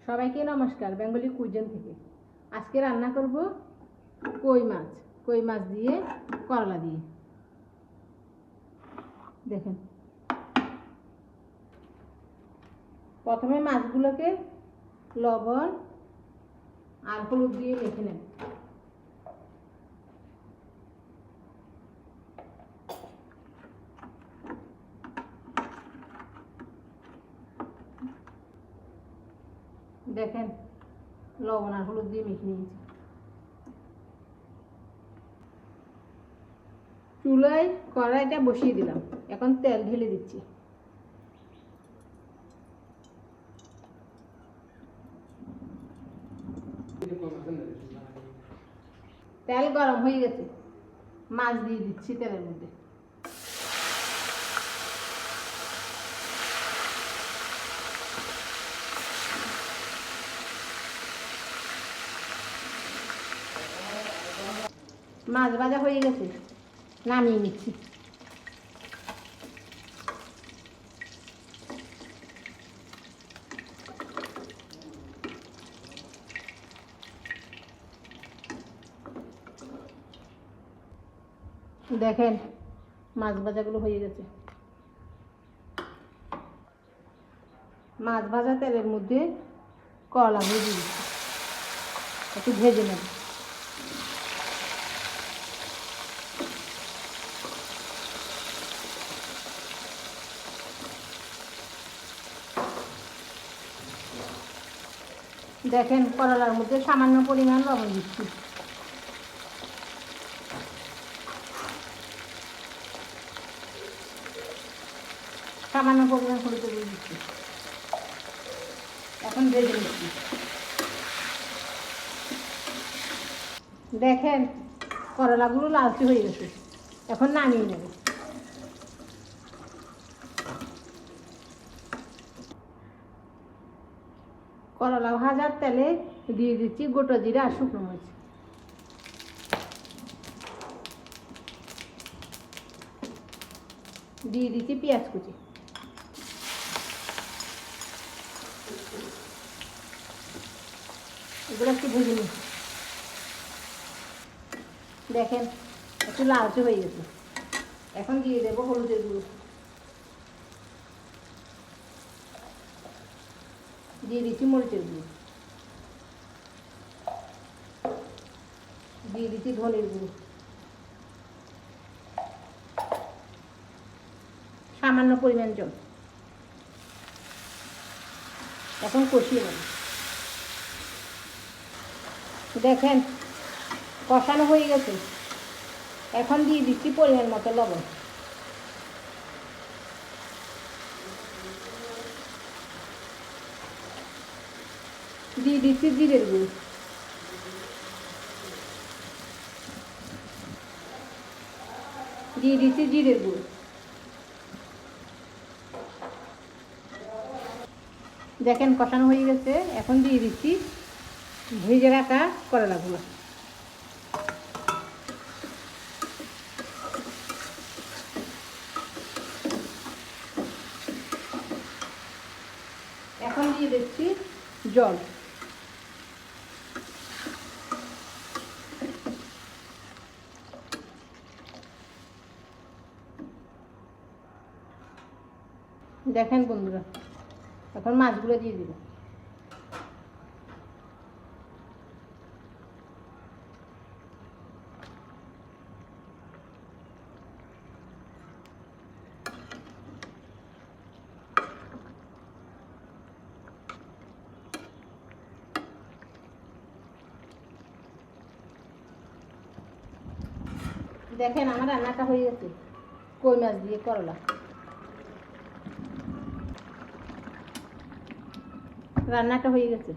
সবাইকে নমস্কার, Bengali cuisine থেকে। আজকে রান্না করব কই মাছ। কই মাছ দিয়ে করলা দিয়ে। দেখেন, প্রথমে মাছগুলোকে লবণ আর হলুদ দিয়ে মেখে নেন। দেখেন, লবণ আর হলুদ দিয়ে মেখে নিয়েছি। চুলায় কড়াইটা বসিয়ে দিলাম, এখন তেল ঢেলে দিচ্ছি। তেল গরম হয়ে গেছে, মাছ দিয়ে দিচ্ছি তেলের মধ্যে। মাছ ভাজা হয়ে গেছে, নামিয়ে নিচ্ছি। দেখেন, মাছ ভাজাগুলো হয়ে গেছে। মাছ ভাজা তেলের মধ্যে করলা ভেজে দিচ্ছি, একটু ভেজে নেব। দেখেন, করলার মধ্যে সামান্য পরিমাণ লবণ দিচ্ছি। সামান্য পরিমাণ হলুদ দিয়ে দিচ্ছি। এখন ভেজে নিচ্ছি। দেখেন, করলাগুলো লালচে হয়ে গেছে, এখন নামিয়ে নেব। করলা ভাজার তেলে দিয়ে দিচ্ছি গোটা জিরা আর শুকনো মরিচ। দিয়ে দিচ্ছি পেঁয়াজ কুচি। এগুলো একটু ভেজে নিই। দেখেন, একটু লালচে হয়ে গেছে, এখন দিয়ে দেবো হলুদের গুঁড়ো। দিয়ে দিচ্ছি মরিচের গুঁড়ো। দিয়ে দিচ্ছি ধনের গুঁড়ো। সামান্য পরিমাণ জল। এখন কষিয়ে নেব। দেখেন, কষানো হয়ে গেছে, এখন দিয়ে দিচ্ছি পরিমাণ মতো লবণ। দিয়ে দিচ্ছি জিরের গুঁড়ো। দিয়ে দিচ্ছি জিরের গুঁড়ো। দেখেন, কষানো হয়ে গেছে, এখন দিয়ে দিচ্ছি ভেজে রাখা করলাগুলো। এখন দিয়ে দিচ্ছি জল। দেখেন বন্ধুরা, এখন মাছগুলো দিয়ে দিব। দেখেন, আমার রান্নাটা হয়ে গেছে, কই মাছ দিয়ে করলা। রান্নাটা হয়ে গেছে।